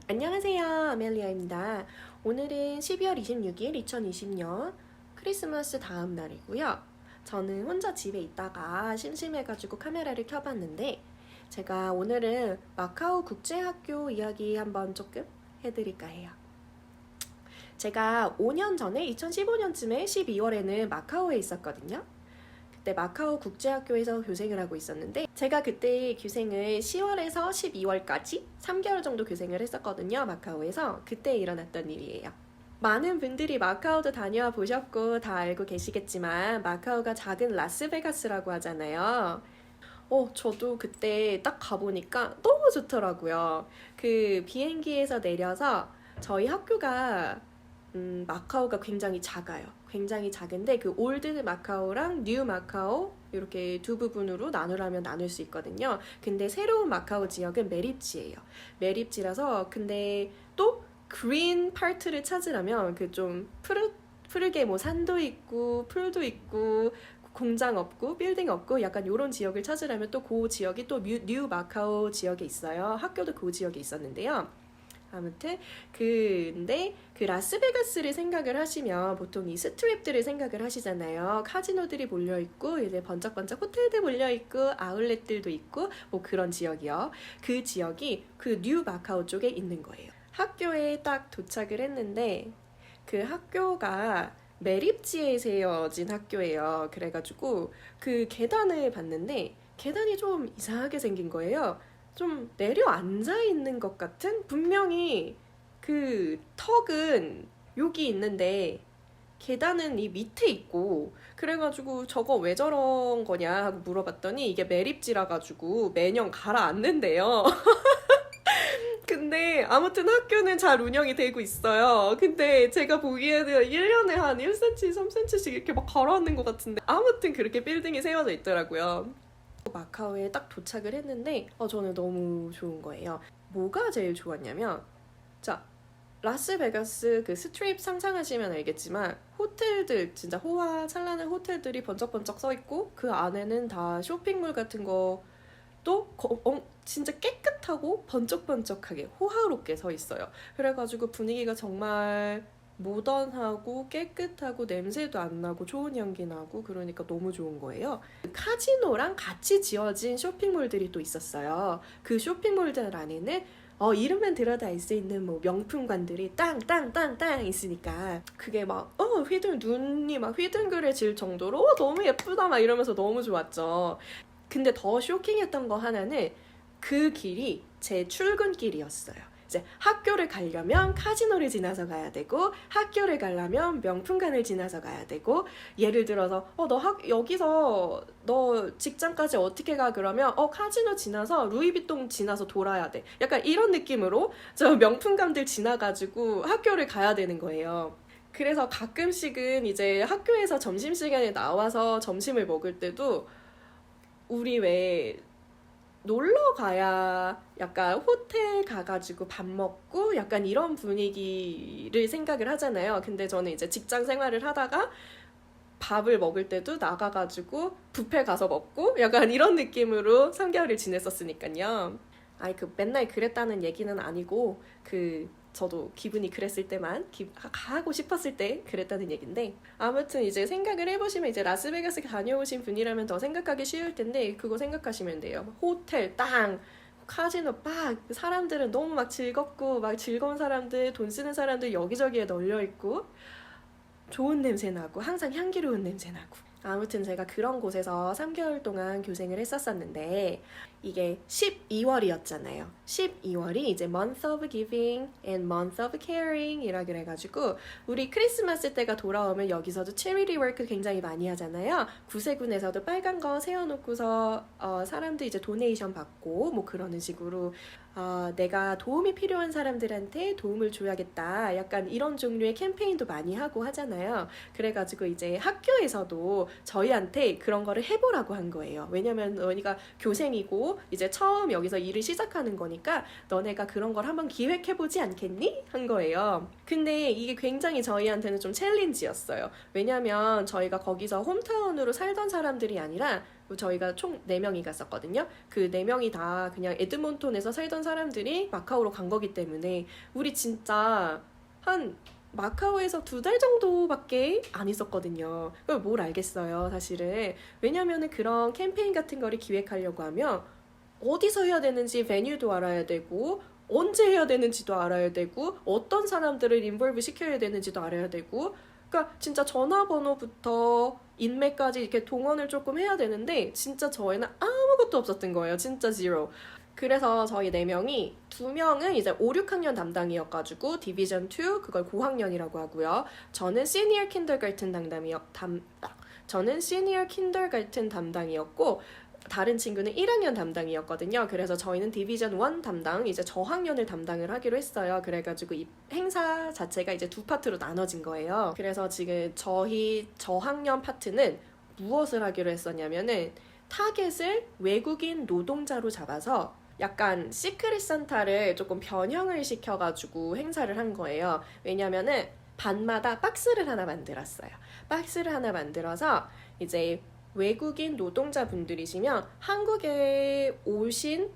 안녕하세요. 아멜리아입니다. 오늘은 12월 26일 2020년 크리스마스 다음 날이고요. 저는 혼자 집에 있다가 심심해가지고 카메라를 켜봤는데 제가 오늘은 마카오 국제학교 이야기 한번 조금 해드릴까 해요. 제가 5년 전에 2015년쯤에 12월에는 마카오에 있었거든요. 그때 마카오 국제학교에서 교생을 하고 있었는데 제가 그때 교생을 10월에서 12월까지 3개월 정도 교생을 했었거든요. 마카오에서. 그때 일어났던 일이에요. 많은 분들이 마카오도 다녀와 보셨고 다 알고 계시겠지만 마카오가 작은 라스베가스라고 하잖아요. 저도 그때 딱 가보니까 너무 좋더라고요. 그 비행기에서 내려서 저희 학교가 마카오가 굉장히 작아요. 굉장히 작은데 그 올드 마카오랑 뉴 마카오 이렇게 두 부분으로 나누라면 나눌 수 있거든요. 근데 새로운 마카오 지역은 메립지예요. 메립지라서 근데 또 그린 파트를 찾으려면 그 좀 푸르게 뭐 산도 있고 풀도 있고 공장 없고 빌딩 없고 약간 요런 지역을 찾으려면 또 그 지역이 또 뉴 마카오 지역에 있어요. 학교도 그 지역에 있었는데요. 아무튼 근데 그 라스베가스를 생각을 하시면 보통 이 스트립들을 생각을 하시잖아요. 카지노들이 몰려있고 이제 번쩍번쩍 호텔들 몰려있고 아울렛들도 있고 뭐 그런 지역이요. 그 지역이 그 뉴 마카오 쪽에 있는 거예요. 학교에 딱 도착을 했는데 그 학교가 매립지에 세워진 학교예요. 그래가지고 그 계단을 봤는데 계단이 좀 이상하게 생긴 거예요. 좀 내려앉아 있는 것 같은? 분명히 그 턱은 여기 있는데 계단은 이 밑에 있고 그래가지고 저거 왜 저런 거냐 하고 물어봤더니 이게 매립지라 가지고 매년 가라앉는데요. 근데 아무튼 학교는 잘 운영이 되고 있어요. 근데 제가 보기에는 1년에 한 1cm, 3cm씩 이렇게 막 가라앉는 것 같은데 아무튼 그렇게 빌딩이 세워져 있더라고요. 마카오에 딱 도착을 했는데 저는 너무 좋은 거예요. 뭐가 제일 좋았냐면 자 라스베가스 그 스트립 상상하시면 알겠지만 호텔들 진짜 호화찬란한 호텔들이 번쩍번쩍 서 있고 그 안에는 다 쇼핑몰 같은 것도 진짜 깨끗하고 번쩍번쩍하게 호화롭게 서 있어요. 그래가지고 분위기가 정말 모던하고 깨끗하고 냄새도 안 나고 좋은 향기 나고 그러니까 너무 좋은 거예요. 카지노랑 같이 지어진 쇼핑몰들이 또 있었어요. 그 쇼핑몰들 안에는 이름만 들어도 알 수 있는 뭐 명품관들이 땅땅땅땅 있으니까 그게 막 눈이 막 휘둥그레질 정도로 너무 예쁘다 막 이러면서 너무 좋았죠. 근데 더 쇼킹했던 거 하나는 그 길이 제 출근길이었어요. 이제 학교를 가려면 카지노를 지나서 가야 되고 학교를 가려면 명품관을 지나서 가야 되고 예를 들어서 여기서 너 직장까지 어떻게 가 그러면 카지노 지나서 루이비통 지나서 돌아야 돼. 약간 이런 느낌으로 저 명품관들 지나가지고 학교를 가야 되는 거예요. 그래서 가끔씩은 이제 학교에서 점심시간에 나와서 점심을 먹을 때도 우리 왜 놀러 가야 약간 호텔 가가지고 밥 먹고 약간 이런 분위기를 생각을 하잖아요. 근데 저는 이제 직장 생활을 하다가 밥을 먹을 때도 나가가지고 뷔페 가서 먹고 약간 이런 느낌으로 3개월을 지냈었으니까요. 아니 맨날 그랬다는 얘기는 아니고 저도 기분이 그랬을 때만 가고 싶었을 때 그랬다는 얘긴데 아무튼 이제 생각을 해보시면 이제 라스베가스 다녀오신 분이라면 더 생각하기 쉬울 텐데 그거 생각하시면 돼요. 호텔 땅 카지노 빡 사람들은 너무 막 즐겁고 막 즐거운 사람들 돈 쓰는 사람들 여기저기에 널려있고 좋은 냄새 나고 항상 향기로운 냄새 나고 아무튼 제가 그런 곳에서 3개월 동안 교생을 했었었는데 이게 12월이었잖아요. 12월이 이제 month of giving and month of caring 이라 그래가지고 우리 크리스마스 때가 돌아오면 여기서도 charity work 굉장히 많이 하잖아요. 구세군에서도 빨간 거 세워놓고서 사람들 이제 도네이션 받고 뭐 그러는 식으로 내가 도움이 필요한 사람들한테 도움을 줘야겠다. 약간 이런 종류의 캠페인도 많이 하고 하잖아요. 그래가지고 이제 학교에서도 저희한테 그런 거를 해보라고 한 거예요. 왜냐면 너희가 교생이고 해가지고 이제 처음 여기서 일을 시작하는 거니까 너네가 그런 걸 한번 기획해보지 않겠니? 한 거예요. 근데 이게 굉장히 저희한테는 좀 챌린지였어요. 왜냐면 저희가 거기서 홈타운으로 살던 사람들이 아니라 저희가 총 4명이 갔었거든요. 그 4명이 다 그냥 에드몬톤에서 살던 사람들이 마카오로 간 거기 때문에 우리 진짜 한 마카오에서 2달 정도밖에 안 있었거든요. 그걸 뭘 알겠어요, 사실은. 왜냐면은 그런 캠페인 같은 거를 기획하려고 하면 어디서 해야 되는지 베뉴도 알아야 되고 언제 해야 되는지도 알아야 되고 어떤 사람들을 인볼브 시켜야 되는지도 알아야 되고 그러니까 진짜 전화번호부터 인맥까지 이렇게 동원을 조금 해야 되는데 진짜 저희는 아무것도 없었던 거예요. 진짜 제로. 그래서 저희 4명이 2명은 이제 5, 6학년 담당이어가지고 디비전 2 그걸 고학년이라고 하고요. 저는 시니어 킨더가튼 저는 시니어 킨더가튼 담당이었고 다른 친구는 1학년 담당이었거든요. 그래서 저희는 디비전 1 담당, 이제 저학년을 담당을 하기로 했어요. 그래가지고 이 행사 자체가 이제 2파트로 나눠진 거예요. 그래서 지금 저학년 파트는 무엇을 하기로 했었냐면은 타겟을 외국인 노동자로 잡아서 약간 시크릿 산타를 조금 변형을 시켜가지고 행사를 한 거예요. 왜냐면은 반마다 박스를 하나 만들었어요. 박스를 하나 만들어서 이제 외국인 노동자분들이시면 한국에 오신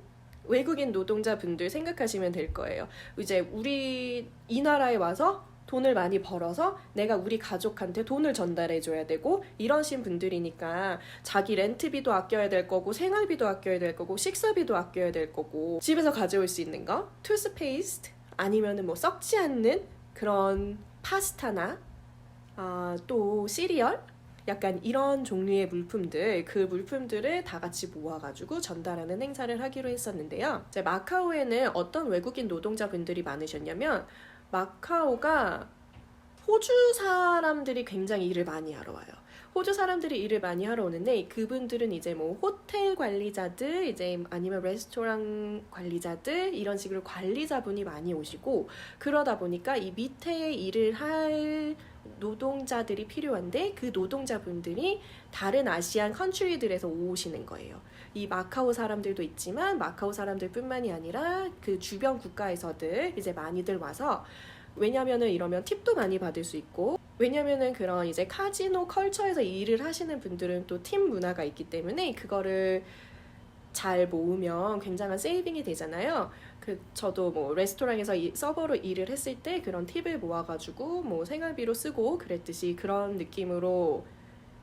외국인 노동자분들 생각하시면 될 거예요. 이제 우리 이 나라에 와서 돈을 많이 벌어서 내가 우리 가족한테 돈을 전달해줘야 되고 이러신 분들이니까 자기 렌트비도 아껴야 될 거고 생활비도 아껴야 될 거고 식사비도 아껴야 될 거고 집에서 가져올 수 있는 거 투스페이스트 아니면은 뭐 썩지 않는 그런 파스타나 또 시리얼 약간 이런 종류의 물품들, 그 물품들을 다 같이 모아가지고 전달하는 행사를 하기로 했었는데요. 이제 마카오에는 어떤 외국인 노동자분들이 많으셨냐면 마카오가 호주 사람들이 굉장히 일을 많이 하러 와요. 호주 사람들이 일을 많이 하러 오는데 그분들은 이제 뭐 호텔 관리자들, 이제 아니면 레스토랑 관리자들 이런 식으로 관리자분이 많이 오시고 그러다 보니까 이 밑에 일을 할 노동자들이 필요한데 그 노동자분들이 다른 아시안 컨트리들에서 오시는 거예요. 이 마카오 사람들도 있지만 마카오 사람들뿐만이 아니라 그 주변 국가에서들 이제 많이들 와서 왜냐면은 이러면 팁도 많이 받을 수 있고 왜냐면은 그런 이제 카지노 컬처에서 일을 하시는 분들은 또 팀 문화가 있기 때문에 그거를 잘 모으면 굉장한 세이빙이 되잖아요. 저도 뭐 레스토랑에서 서버로 일을 했을 때 그런 팁을 모아가지고 뭐 생활비로 쓰고 그랬듯이 그런 느낌으로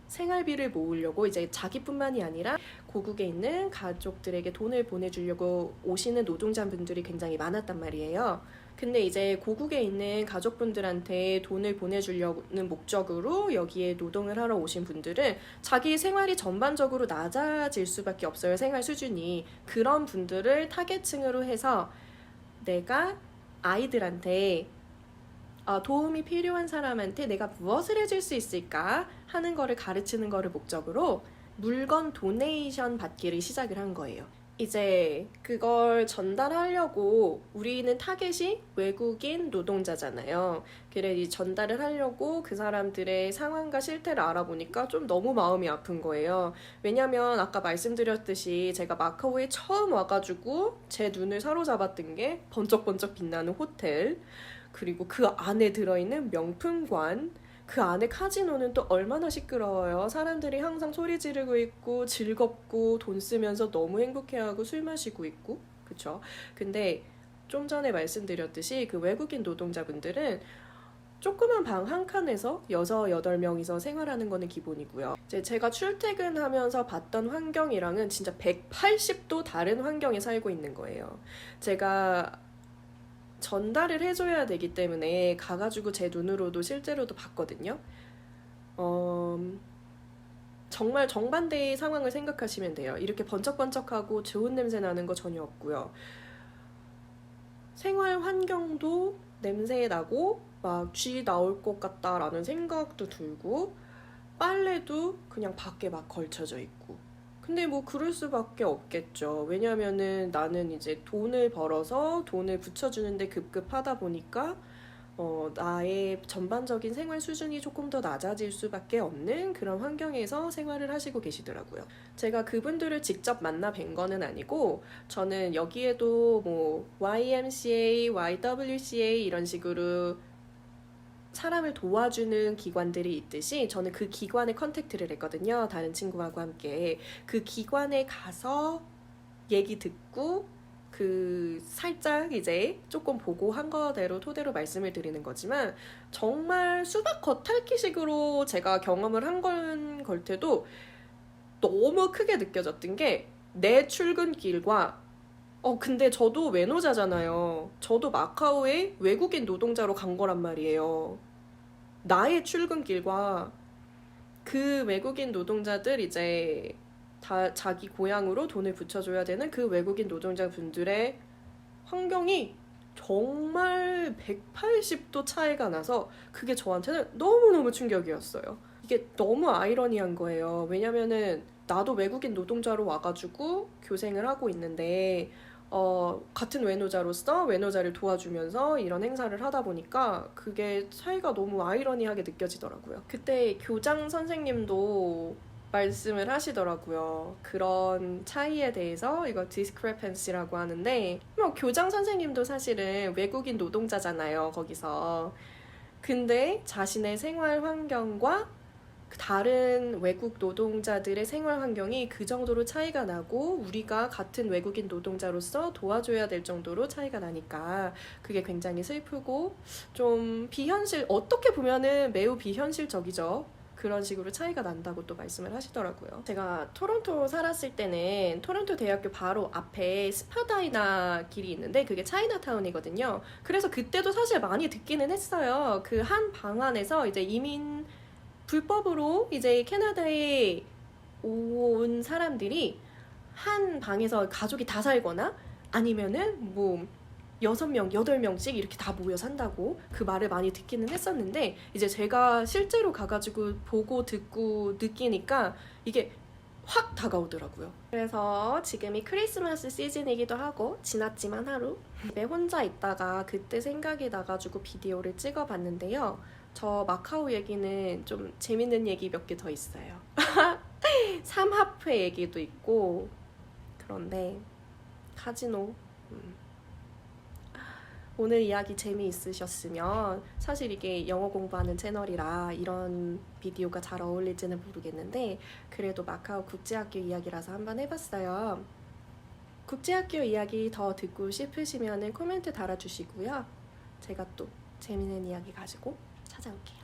생활비를 모으려고 이제 자기뿐만이 아니라 고국에 있는 가족들에게 돈을 보내주려고 오시는 노동자분들이 굉장히 많았단 말이에요. 근데 이제 고국에 있는 가족분들한테 돈을 보내주려는 목적으로 여기에 노동을 하러 오신 분들은 자기 생활이 전반적으로 낮아질 수밖에 없어요. 생활 수준이. 그런 분들을 타겟층으로 해서 내가 아이들한테 도움이 필요한 사람한테 내가 무엇을 해줄 수 있을까 하는 거를 가르치는 거를 목적으로 물건 도네이션 받기를 시작을 한 거예요. 이제 그걸 전달하려고 우리는 타겟이 외국인 노동자잖아요. 그래 이 전달을 하려고 그 사람들의 상황과 실태를 알아보니까 좀 너무 마음이 아픈 거예요. 왜냐면 아까 말씀드렸듯이 제가 마카오에 처음 와가지고 제 눈을 사로잡았던 게 번쩍번쩍 빛나는 호텔 그리고 그 안에 들어있는 명품관 그 안에 카지노는 또 얼마나 시끄러워요. 사람들이 항상 소리 지르고 있고 즐겁고 돈 쓰면서 너무 행복해하고 술 마시고 있고 그쵸? 근데 좀 전에 말씀드렸듯이 그 외국인 노동자분들은 조그만 방 한 칸에서 6, 8명이서 생활하는 거는 기본이고요. 이제 제가 출퇴근하면서 봤던 환경이랑은 진짜 180도 다른 환경에 살고 있는 거예요. 제가 전달을 해줘야 되기 때문에 가가지고 제 눈으로도 실제로도 봤거든요. 정말 정반대의 상황을 생각하시면 돼요. 이렇게 번쩍번쩍하고 좋은 냄새 나는 거 전혀 없고요. 생활 환경도 냄새 나고 막 쥐 나올 것 같다라는 생각도 들고 빨래도 그냥 밖에 막 걸쳐져 있고 근데 뭐 그럴 수밖에 없겠죠. 왜냐면은 나는 이제 돈을 벌어서 돈을 붙여주는데 급급하다 보니까 나의 전반적인 생활 수준이 조금 더 낮아질 수밖에 없는 그런 환경에서 생활을 하시고 계시더라고요. 제가 그분들을 직접 만나 뵌 거는 아니고 저는 여기에도 뭐 YMCA, YWCA 이런 식으로 사람을 도와주는 기관들이 있듯이 저는 그 기관에 컨택트를 했거든요. 다른 친구하고 함께. 그 기관에 가서 얘기 듣고 살짝 이제 조금 보고 한 거대로 토대로 말씀을 드리는 거지만 정말 수박 겉핥기식으로 제가 경험을 한 걸 때도 너무 크게 느껴졌던 게 내 출근길과 근데 저도 외노자잖아요. 저도 마카오에 외국인 노동자로 간 거란 말이에요. 나의 출근길과 그 외국인 노동자들 이제 다 자기 고향으로 돈을 붙여줘야 되는 그 외국인 노동자분들의 환경이 정말 180도 차이가 나서 그게 저한테는 너무너무 충격이었어요. 이게 너무 아이러니한 거예요. 왜냐면은 나도 외국인 노동자로 와가지고 교생을 하고 있는데 같은 외노자로서 외노자를 도와주면서 이런 행사를 하다 보니까 그게 차이가 너무 아이러니하게 느껴지더라고요. 그때 교장 선생님도 말씀을 하시더라고요. 그런 차이에 대해서 이거 discrepancy라고 하는데 교장 선생님도 사실은 외국인 노동자잖아요. 거기서. 근데 자신의 생활 환경과 다른 외국 노동자들의 생활 환경이 그 정도로 차이가 나고 우리가 같은 외국인 노동자로서 도와줘야 될 정도로 차이가 나니까 그게 굉장히 슬프고 좀 어떻게 보면은 매우 비현실적이죠. 그런 식으로 차이가 난다고 또 말씀을 하시더라고요. 제가 토론토 살았을 때는 토론토 대학교 바로 앞에 스파다이나 길이 있는데 그게 차이나타운이거든요. 그래서 그때도 사실 많이 듣기는 했어요. 그 한 방 안에서 이제 불법으로 이제 캐나다에 온 사람들이 한 방에서 가족이 다 살거나 아니면은 뭐 6명, 8명씩 이렇게 다 모여 산다고 그 말을 많이 듣기는 했었는데 이제 제가 실제로 가가지고 보고 듣고 느끼니까 이게 확 다가오더라고요. 그래서 지금이 크리스마스 시즌이기도 하고 지났지만 하루 집에 혼자 있다가 그때 생각이 나가지고 비디오를 찍어봤는데요. 저 마카오 얘기는 좀 재밌는 얘기 몇 개 더 있어요. 삼합회 얘기도 있고 그런데 카지노 오늘 이야기 재미있으셨으면 사실 이게 영어 공부하는 채널이라 이런 비디오가 잘 어울릴지는 모르겠는데 그래도 마카오 국제학교 이야기라서 한번 해봤어요. 국제학교 이야기 더 듣고 싶으시면 코멘트 달아주시고요. 제가 또 재밌는 이야기 가지고 찾아올게요.